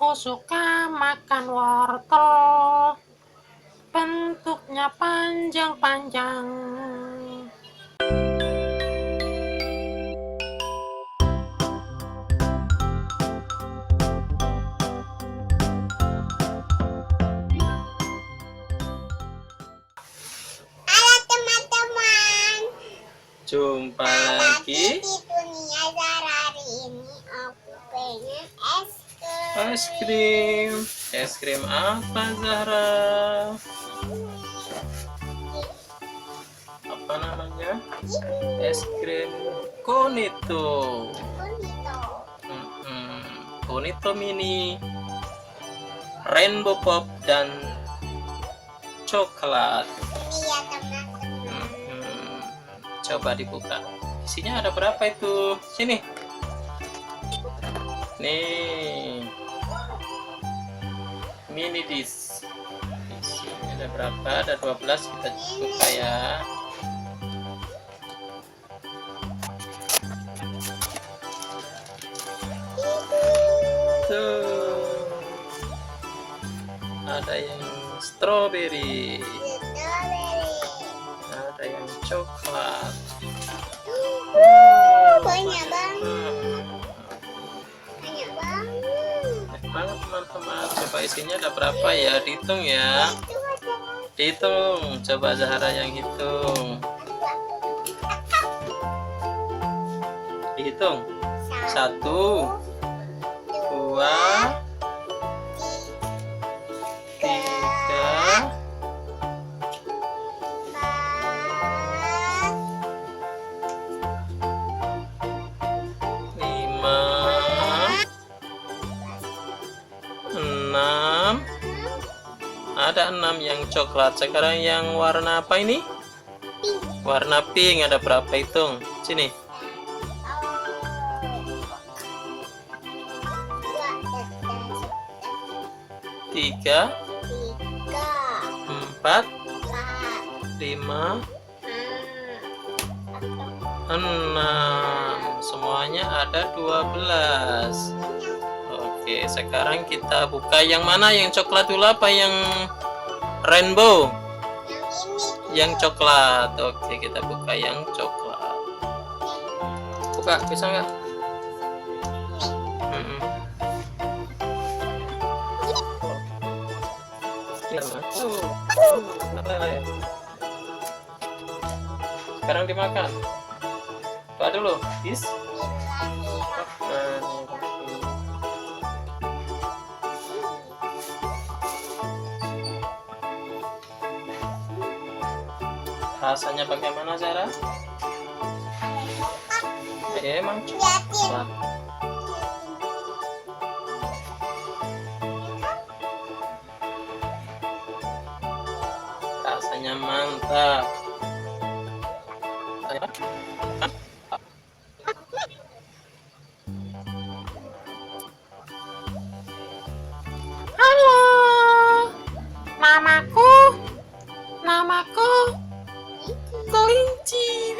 Aku suka makan wortel, bentuknya panjang-panjang. Halo teman-teman, Jumpa di lagi dunia Zara. Hari ini aku pengen es krim. Es krim apa, Zahra? Apa namanya? Es krim Konito. Konito mini, rainbow pop dan coklat. Ini ya teman-teman. Coba dibuka. Isinya ada berapa itu? Sini. Nih. Mini dish. Isinya ada berapa? Ada 12, kita buka ya. Tuh. Ada yang strawberry. Ada yang coklat. Banyak banget. Banyak banget. Teman-teman, coba isinya ada berapa ya? Dihitung ya. Itu ada Dihitung. Coba Zahra yang hitung. Dihitung. 1, 2, 3, 5, 6. Ada 6 yang coklat. Sekarang yang warna apa ini? Warna pink ada berapa? Hitung. Sini. 3, 4, 5, 6. Semuanya ada 12. Oke, sekarang kita buka yang mana? Yang coklat dulu apa yang rainbow? Yang coklat. Oke, kita buka yang coklat. Buka, bisa nggak? Sekarang dimakan. Doa dulu. Rasanya bagaimana, Zara? Emang coklat. Rasanya mantap. Halo, namaku kelinci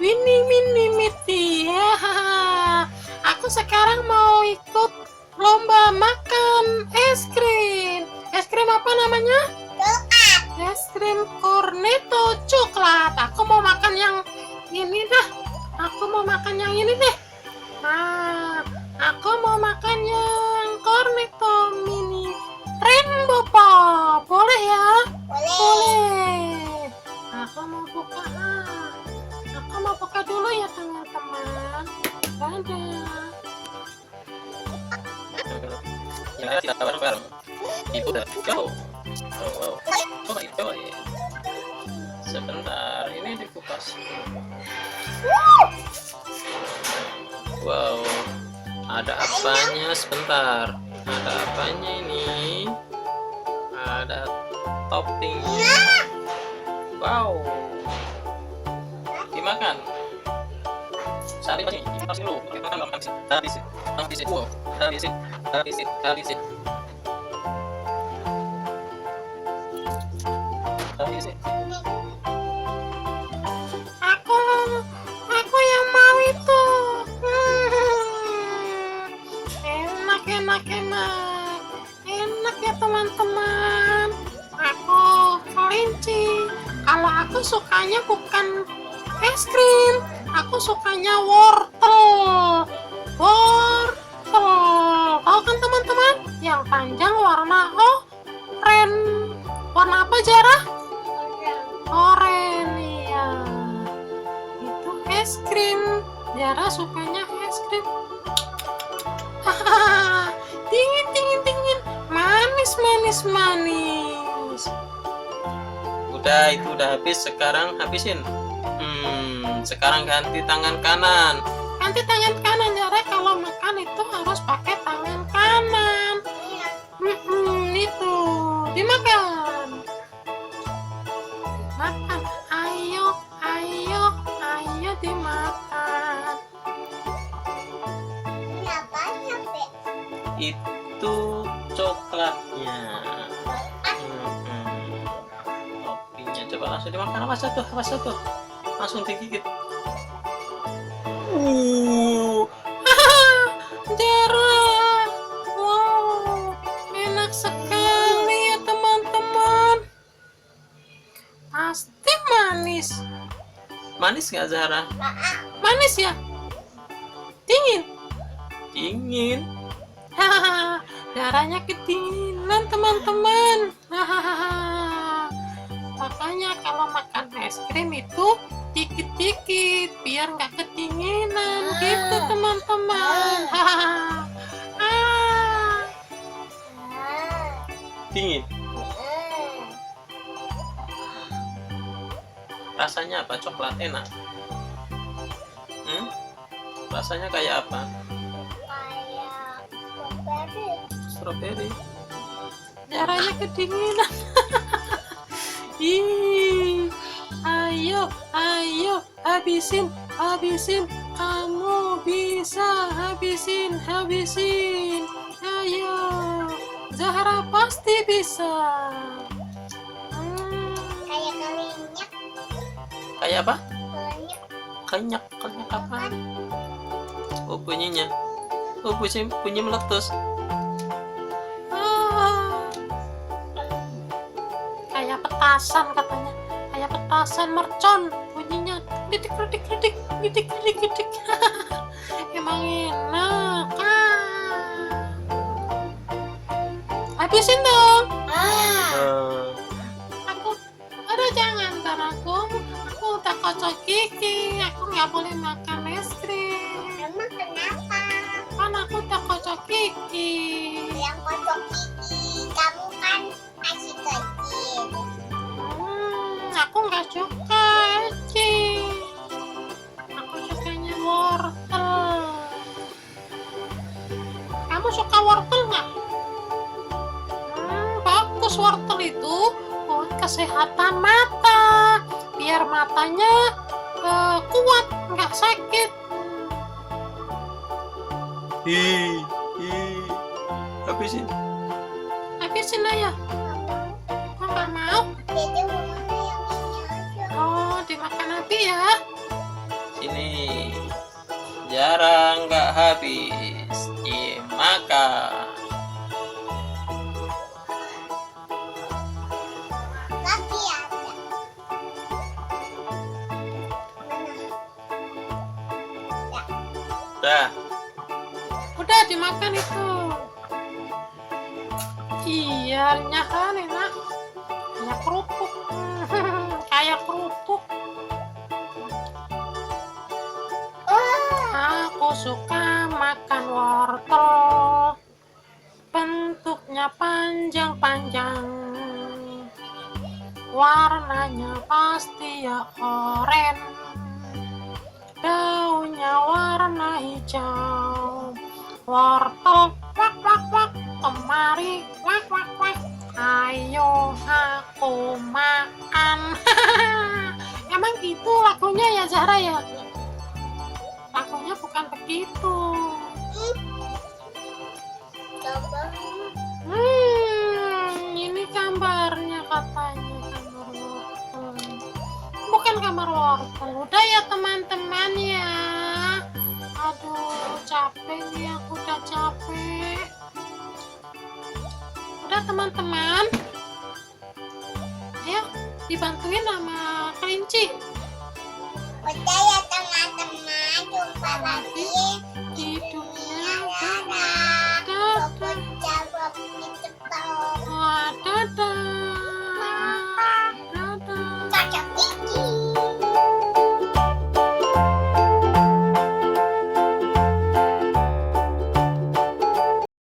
Winnie Miti. Aku sekarang mau ikut lomba makan es krim. Es krim apa namanya? Es krim cornetto coklat. Aku mau makan yang ini dah. Aku mau makan yang ini deh. Aku mau makan yang cornetto mini rainbow pop. Boleh ya? Boleh. Aku mau buka. Aku mau buka dulu ya teman-teman. Dadah. Ya, kita bareng-bareng. Ibu udah go. Wow. Coba. Sebentar, ini dikupas. Wow. Ada apanya? Sebentar. Ada apanya ini? Ada toppingnya. Wow. Dimakan. Saat ini pasti dulu. Kita makan habisin. Wow. Habisin. Aku yang mau itu. Enak enak. Enak ya teman-teman. Aku kelinci. Kalau aku sukanya bukan es krim, aku sukanya wortel. Tahu kan teman-teman? Yang panjang warna oranye. Warna apa Zara? Oranye ya. Itu es krim. Zara sukanya es krim. Dingin. Manis. Udah, itu udah habis. Sekarang habisin. Sekarang ganti tangan kanan. Ganti tangan kanan Zara, kalau makan itu harus pakai tangan kanan. Itu dimakan. Makan. Ayo dimakan. Ini apanya, Be? Itu coklatnya. Toppingnya coba langsung dimakan. Awas satu. Langsung digigit. Zara, wow, enak sekali ya teman-teman. Pasti manis. Manis nggak Zara? Manis ya? Dingin. Darahnya kedinginan teman-teman. Makanya kalau makan es krim itu dikit-dikit biar nggak kedinginan gitu teman-teman. Dingin. Rasanya apa? Coklat enak. Rasanya kayak apa? Kayak strawberry. Strawberry. Darahnya kedinginan. Ih, ayo habisin. Kamu bisa habisin. Ayo, Zahra pasti bisa. Kayak kelinyak. Kayak apa? Kelinyak. Kenyak apa? Oh, bunyinya. Oh, bunyi meletus. Kayak petasan katanya. Kayak petasan mercon. Bunyinya kritik. Emang enak. Habisin dong. Jangan ntar aku udah kocok gigi. Aku nggak boleh makan es krim. Emang kenapa? Kan aku udah kocok gigi. Yang kocok gigi, kamu kan masih kecil. Aku nggak suka es krim. Aku sukanya wortel. Kamu suka wortel nggak? Bagus wortel itu buat kesehatan mata, biar matanya kuat, nggak sakit. Habisin aja. Kok nggak mau? Jadi mama yang ini aja. Oh, dimakan Abi ya. Sini. Jarang nggak habis. Makan. Lagi ada. Dah. Udah dimakan itu. Iya, kan enak. Kayak kerupuk. Aku suka makan wortel. Bentuknya panjang. Warnanya pasti ya oranye. Daunnya warna hijau. Wortel wak kemari wak. Ayo aku makan. Emang gitu lagunya ya Zahra ya? Lagunya bukan begitu. Coba. Ini gambarnya katanya gambar wortel. Bukan gambar wortel. Udah ya teman-teman ya. Aduh capek. ini, aku udah capek. Udah teman-teman, ayo dibantuin sama kelinci. Udah ya teman-teman, jumpa lagi